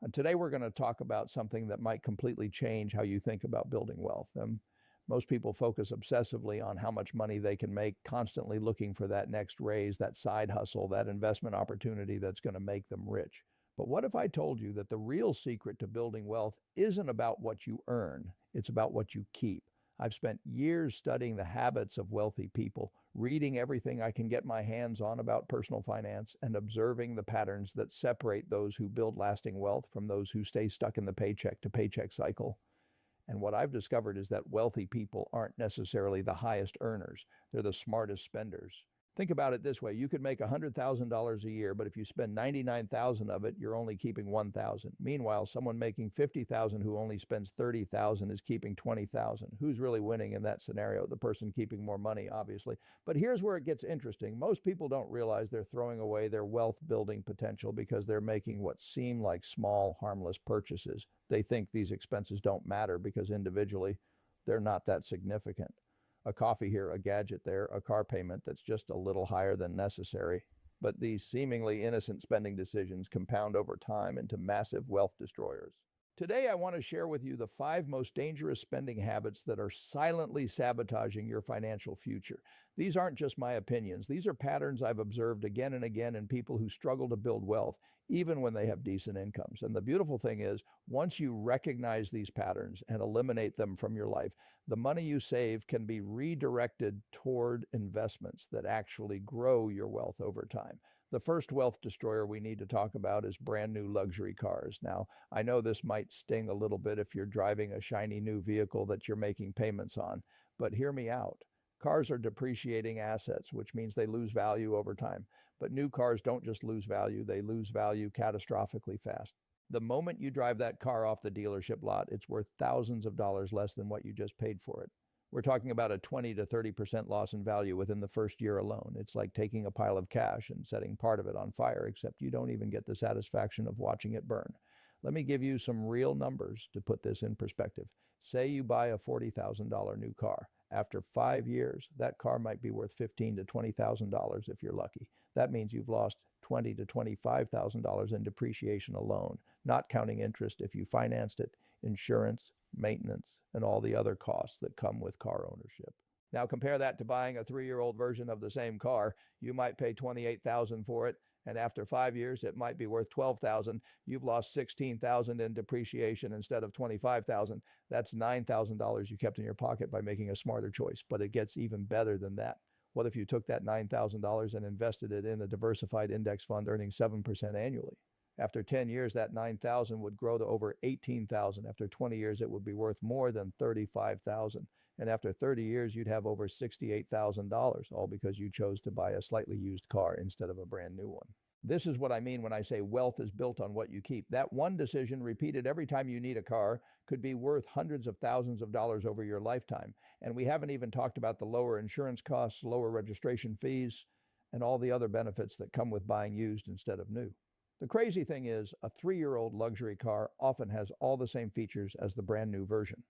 And today we're going to talk about something that might completely change how you think about building wealth. Most people focus obsessively on how much money they can make, constantly looking for that next raise, that side hustle, that investment opportunity that's going to make them rich. But what if I told you that the real secret to building wealth isn't about what you earn, it's about what you keep? I've spent years studying the habits of wealthy people, reading everything I can get my hands on about personal finance, and observing the patterns that separate those who build lasting wealth from those who stay stuck in the paycheck to paycheck cycle. And what I've discovered is that wealthy people aren't necessarily the highest earners. They're the smartest spenders. Think about it this way. You could make $100,000 a year, but if you spend 99,000 of it, you're only keeping 1,000. Meanwhile, someone making 50,000 who only spends 30,000 is keeping 20,000. Who's really winning in that scenario? The person keeping more money, obviously. But here's where it gets interesting. Most people don't realize they're throwing away their wealth building potential because they're making what seem like small, harmless purchases. They think these expenses don't matter because individually they're not that significant. A coffee here, a gadget there, a car payment that's just a little higher than necessary. But these seemingly innocent spending decisions compound over time into massive wealth destroyers. Today, I want to share with you the 5 most dangerous spending habits that are silently sabotaging your financial future. These aren't just my opinions. These are patterns I've observed again and again in people who struggle to build wealth, even when they have decent incomes. And the beautiful thing is, once you recognize these patterns and eliminate them from your life, the money you save can be redirected toward investments that actually grow your wealth over time. The first wealth destroyer we need to talk about is brand new luxury cars. Now, I know this might sting a little bit if you're driving a shiny new vehicle that you're making payments on, but hear me out. Cars are depreciating assets, which means they lose value over time. But new cars don't just lose value, they lose value catastrophically fast. The moment you drive that car off the dealership lot, it's worth thousands of dollars less than what you just paid for it. We're talking about a 20 to 30% loss in value within the first year alone. It's like taking a pile of cash and setting part of it on fire, except you don't even get the satisfaction of watching it burn. Let me give you some real numbers to put this in perspective. Say you buy a $40,000 new car. After 5 years, that car might be worth $15,000 to $20,000 if you're lucky. That means you've lost $20,000 to $25,000 in depreciation alone, not counting interest if you financed it, insurance, maintenance, and all the other costs that come with car ownership. Now compare that to buying a 3-year-old version of the same car. You might pay $28,000 for it, and after 5 years, it might be worth $12,000. You've lost $16,000 in depreciation instead of $25,000. That's $9,000 you kept in your pocket by making a smarter choice, but it gets even better than that. What if you took that $9,000 and invested it in a diversified index fund earning 7% annually? After 10 years, that 9,000 would grow to over 18,000. After 20 years, it would be worth more than 35,000. And after 30 years, you'd have over $68,000, all because you chose to buy a slightly used car instead of a brand new one. This is what I mean when I say wealth is built on what you keep. That one decision repeated every time you need a car could be worth hundreds of thousands of dollars over your lifetime. And we haven't even talked about the lower insurance costs, lower registration fees, and all the other benefits that come with buying used instead of new. The crazy thing is, a 3-year-old luxury car often has all the same features as the brand new version.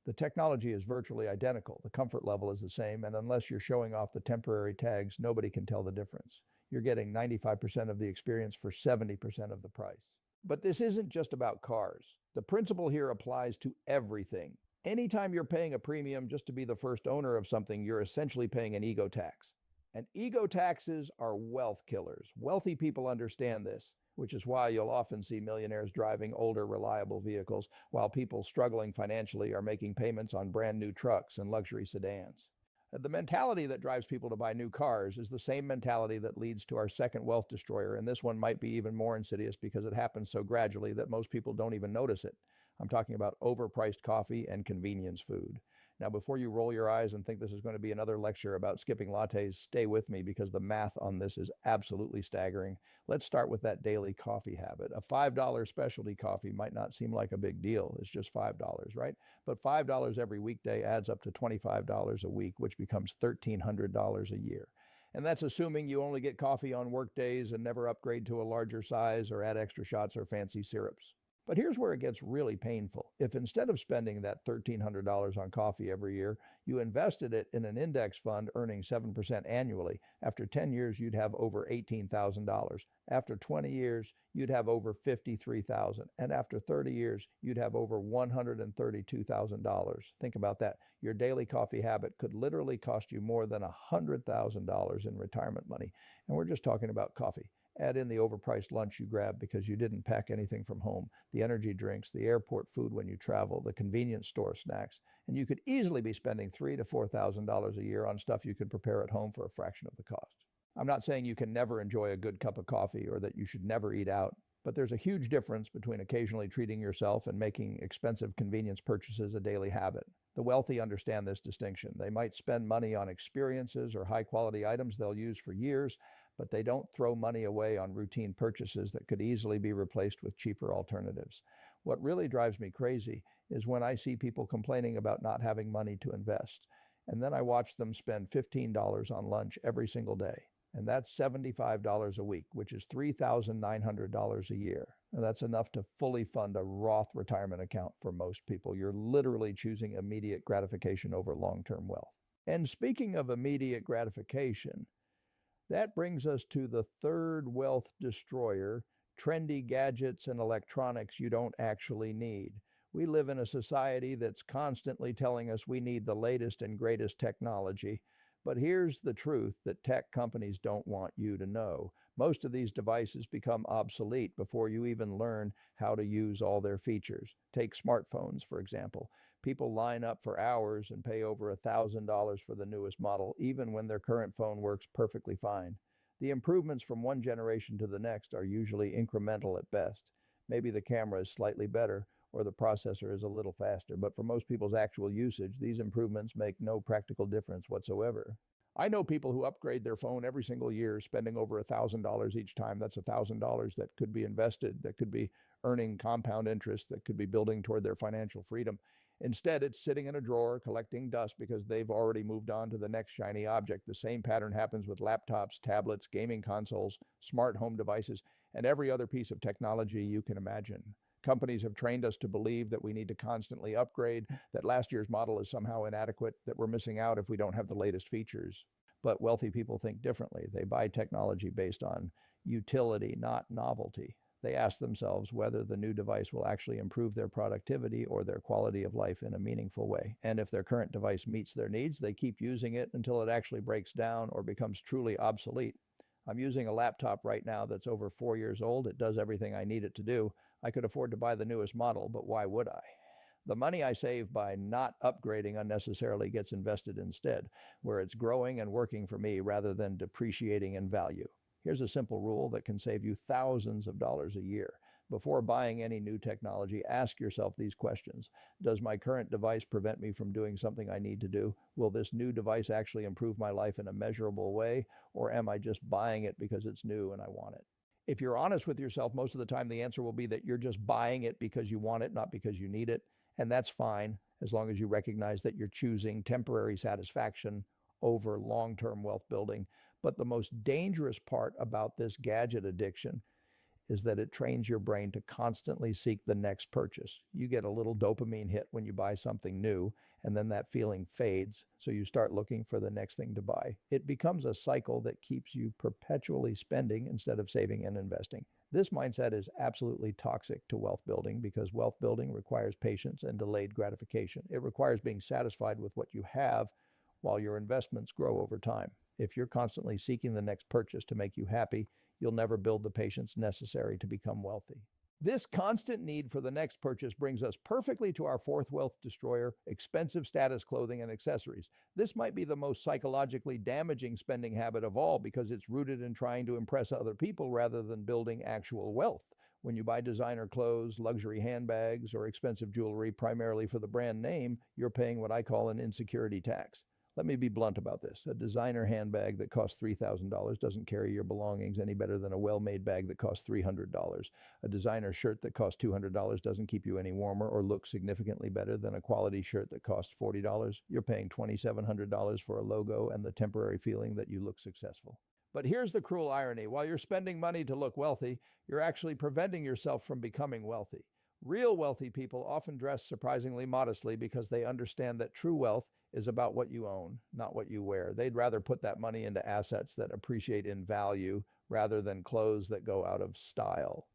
The technology is virtually identical, the comfort level is the same, and unless you're showing off the temporary tags, nobody can tell the difference. You're getting 95% of the experience for 70% of the price. But this isn't just about cars. The principle here applies to everything. Anytime you're paying a premium just to be the first owner of something, you're essentially paying an ego tax. And ego taxes are wealth killers. Wealthy people understand this, which is why you'll often see millionaires driving older, reliable vehicles, while people struggling financially are making payments on brand new trucks and luxury sedans. The mentality that drives people to buy new cars is the same mentality that leads to our second wealth destroyer, and this one might be even more insidious because it happens so gradually that most people don't even notice it. I'm talking about overpriced coffee and convenience food. Now, before you roll your eyes and think this is going to be another lecture about skipping lattes, stay with me because the math on this is absolutely staggering. Let's start with that daily coffee habit. A $5 specialty coffee might not seem like a big deal. It's just $5, right? But $5 every weekday adds up to $25 a week, which becomes $1,300 a year. And that's assuming you only get coffee on work days and never upgrade to a larger size or add extra shots or fancy syrups. But here's where it gets really painful. If instead of spending that $1,300 on coffee every year, you invested it in an index fund earning 7% annually, after 10 years, you'd have over $18,000. After 20 years, you'd have over $53,000. And after 30 years, you'd have over $132,000. Think about that. Your daily coffee habit could literally cost you more than $100,000 in retirement money. And we're just talking about coffee. Add in the overpriced lunch you grab because you didn't pack anything from home, the energy drinks, the airport food when you travel, the convenience store snacks, and you could easily be spending $3,000 to $4,000 a year on stuff you could prepare at home for a fraction of the cost. I'm not saying you can never enjoy a good cup of coffee or that you should never eat out, but there's a huge difference between occasionally treating yourself and making expensive convenience purchases a daily habit. The wealthy understand this distinction. They might spend money on experiences or high-quality items they'll use for years, but they don't throw money away on routine purchases that could easily be replaced with cheaper alternatives. What really drives me crazy is when I see people complaining about not having money to invest, and then I watch them spend $15 on lunch every single day. And that's $75 a week, which is $3,900 a year. And that's enough to fully fund a Roth retirement account for most people. You're literally choosing immediate gratification over long-term wealth. And speaking of immediate gratification, that brings us to the third wealth destroyer, trendy gadgets and electronics you don't actually need. We live in a society that's constantly telling us we need the latest and greatest technology. But here's the truth that tech companies don't want you to know. Most of these devices become obsolete before you even learn how to use all their features. Take smartphones, for example. People line up for hours and pay over $1,000 for the newest model, even when their current phone works perfectly fine. The improvements from one generation to the next are usually incremental at best. Maybe the camera is slightly better, or the processor is a little faster, but for most people's actual usage, these improvements make no practical difference whatsoever. I know people who upgrade their phone every single year, spending over $1,000 each time. That's $1,000 that could be invested, that could be earning compound interest, that could be building toward their financial freedom. Instead, it's sitting in a drawer collecting dust because they've already moved on to the next shiny object. The same pattern happens with laptops, tablets, gaming consoles, smart home devices, and every other piece of technology you can imagine. Companies have trained us to believe that we need to constantly upgrade, that last year's model is somehow inadequate, that we're missing out if we don't have the latest features. But wealthy people think differently. They buy technology based on utility, not novelty. They ask themselves whether the new device will actually improve their productivity or their quality of life in a meaningful way. And if their current device meets their needs, they keep using it until it actually breaks down or becomes truly obsolete. I'm using a laptop right now that's over 4 years old. It does everything I need it to do. I could afford to buy the newest model, but why would I? The money I save by not upgrading unnecessarily gets invested instead, where it's growing and working for me rather than depreciating in value. Here's a simple rule that can save you thousands of dollars a year. Before buying any new technology, ask yourself these questions. Does my current device prevent me from doing something I need to do? Will this new device actually improve my life in a measurable way? Or am I just buying it because it's new and I want it? If you're honest with yourself, most of the time the answer will be that you're just buying it because you want it, not because you need it. And that's fine, as long as you recognize that you're choosing temporary satisfaction over long-term wealth building. But the most dangerous part about this gadget addiction is that it trains your brain to constantly seek the next purchase. You get a little dopamine hit when you buy something new, and then that feeling fades, so you start looking for the next thing to buy. It becomes a cycle that keeps you perpetually spending instead of saving and investing. This mindset is absolutely toxic to wealth building because wealth building requires patience and delayed gratification. It requires being satisfied with what you have while your investments grow over time. If you're constantly seeking the next purchase to make you happy, you'll never build the patience necessary to become wealthy. This constant need for the next purchase brings us perfectly to our fourth wealth destroyer, expensive status clothing and accessories. This might be the most psychologically damaging spending habit of all because it's rooted in trying to impress other people rather than building actual wealth. When you buy designer clothes, luxury handbags, or expensive jewelry primarily for the brand name, you're paying what I call an insecurity tax. Let me be blunt about this. A designer handbag that costs $3,000 doesn't carry your belongings any better than a well-made bag that costs $300. A designer shirt that costs $200 doesn't keep you any warmer or look significantly better than a quality shirt that costs $40. You're paying $2,700 for a logo and the temporary feeling that you look successful. But here's the cruel irony. While you're spending money to look wealthy, you're actually preventing yourself from becoming wealthy. Real wealthy people often dress surprisingly modestly because they understand that true wealth is about what you own, not what you wear. They'd rather put that money into assets that appreciate in value rather than clothes that go out of style.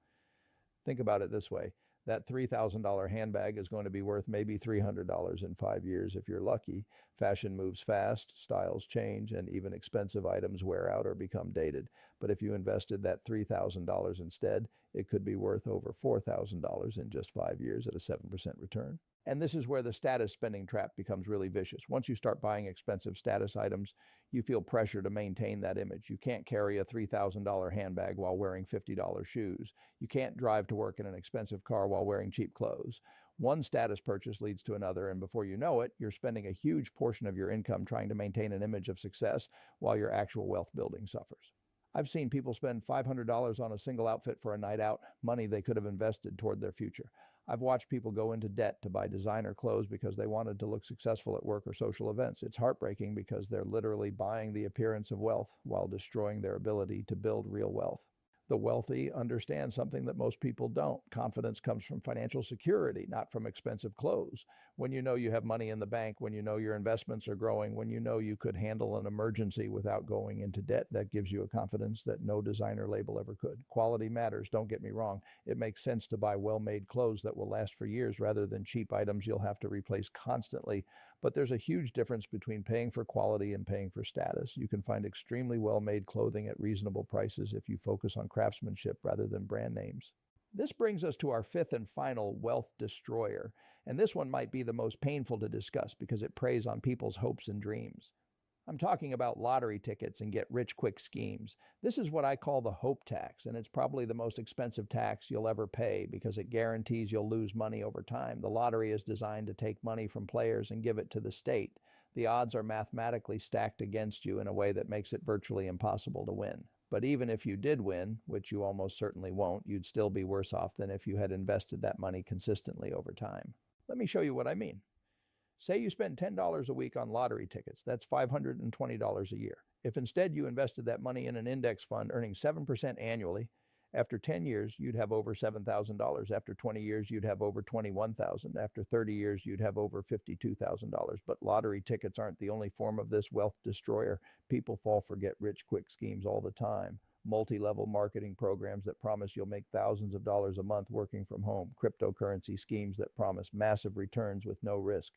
Think about it this way. That $3,000 handbag is going to be worth maybe $300 in 5 years if you're lucky. Fashion moves fast, styles change, and even expensive items wear out or become dated. But if you invested that $3,000 instead, it could be worth over $4,000 in just 5 years at a 7% return. And this is where the status spending trap becomes really vicious. Once you start buying expensive status items, you feel pressure to maintain that image. You can't carry a $3,000 handbag while wearing $50 shoes. You can't drive to work in an expensive car while wearing cheap clothes. One status purchase leads to another, and before you know it, you're spending a huge portion of your income trying to maintain an image of success while your actual wealth building suffers. I've seen people spend $500 on a single outfit for a night out, money they could have invested toward their future. I've watched people go into debt to buy designer clothes because they wanted to look successful at work or social events. It's heartbreaking because they're literally buying the appearance of wealth while destroying their ability to build real wealth. The wealthy understand something that most people don't. Confidence comes from financial security, not from expensive clothes. When you know you have money in the bank, when you know your investments are growing, when you know you could handle an emergency without going into debt, that gives you a confidence that no designer label ever could. Quality matters, don't get me wrong. It makes sense to buy well-made clothes that will last for years rather than cheap items you'll have to replace constantly. But there's a huge difference between paying for quality and paying for status. You can find extremely well-made clothing at reasonable prices if you focus on craftsmanship rather than brand names. This brings us to our fifth and final wealth destroyer, and this one might be the most painful to discuss because it preys on people's hopes and dreams. I'm talking about lottery tickets and get-rich-quick schemes. This is what I call the hope tax, and it's probably the most expensive tax you'll ever pay because it guarantees you'll lose money over time. The lottery is designed to take money from players and give it to the state. The odds are mathematically stacked against you in a way that makes it virtually impossible to win. But even if you did win, which you almost certainly won't, you'd still be worse off than if you had invested that money consistently over time. Let me show you what I mean. Say you spend $10 a week on lottery tickets. That's $520 a year. If instead you invested that money in an index fund earning 7% annually, after 10 years, you'd have over $7,000. After 20 years, you'd have over $21,000. After 30 years, you'd have over $52,000. But lottery tickets aren't the only form of this wealth destroyer. People fall for get-rich-quick schemes all the time. Multi-level marketing programs that promise you'll make thousands of dollars a month working from home. Cryptocurrency schemes that promise massive returns with no risk.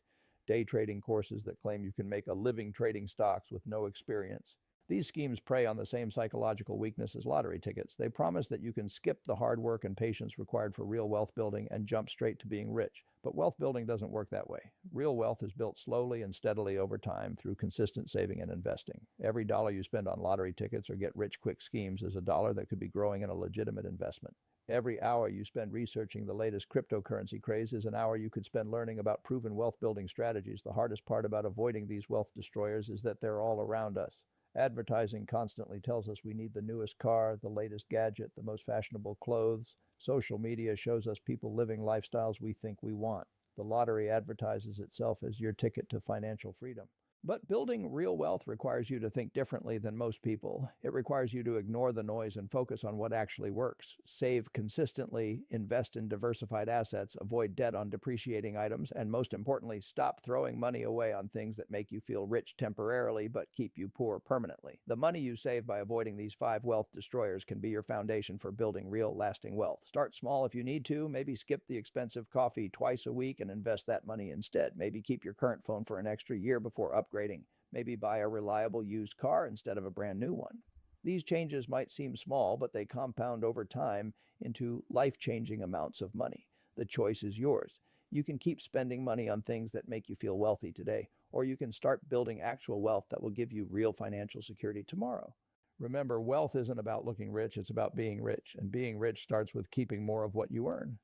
Day trading courses that claim you can make a living trading stocks with no experience. These schemes prey on the same psychological weakness as lottery tickets. They promise that you can skip the hard work and patience required for real wealth building and jump straight to being rich. But wealth building doesn't work that way. Real wealth is built slowly and steadily over time through consistent saving and investing. Every dollar you spend on lottery tickets or get-rich-quick schemes is a dollar that could be growing in a legitimate investment. Every hour you spend researching the latest cryptocurrency craze is an hour you could spend learning about proven wealth-building strategies. The hardest part about avoiding these wealth destroyers is that they're all around us. Advertising constantly tells us we need the newest car, the latest gadget, the most fashionable clothes. Social media shows us people living lifestyles we think we want. The lottery advertises itself as your ticket to financial freedom. But building real wealth requires you to think differently than most people. It requires you to ignore the noise and focus on what actually works. Save consistently, invest in diversified assets, avoid debt on depreciating items, and most importantly, stop throwing money away on things that make you feel rich temporarily but keep you poor permanently. The money you save by avoiding these 5 wealth destroyers can be your foundation for building real, lasting wealth. Start small if you need to. Maybe skip the expensive coffee twice a week and invest that money instead. Maybe keep your current phone for an extra year before upgrading. Maybe buy a reliable used car instead of a brand new one. These changes might seem small, but they compound over time into life-changing amounts of money. The choice is yours. You can keep spending money on things that make you feel wealthy today, or you can start building actual wealth that will give you real financial security tomorrow. Remember, wealth isn't about looking rich, it's about being rich, and being rich starts with keeping more of what you earn.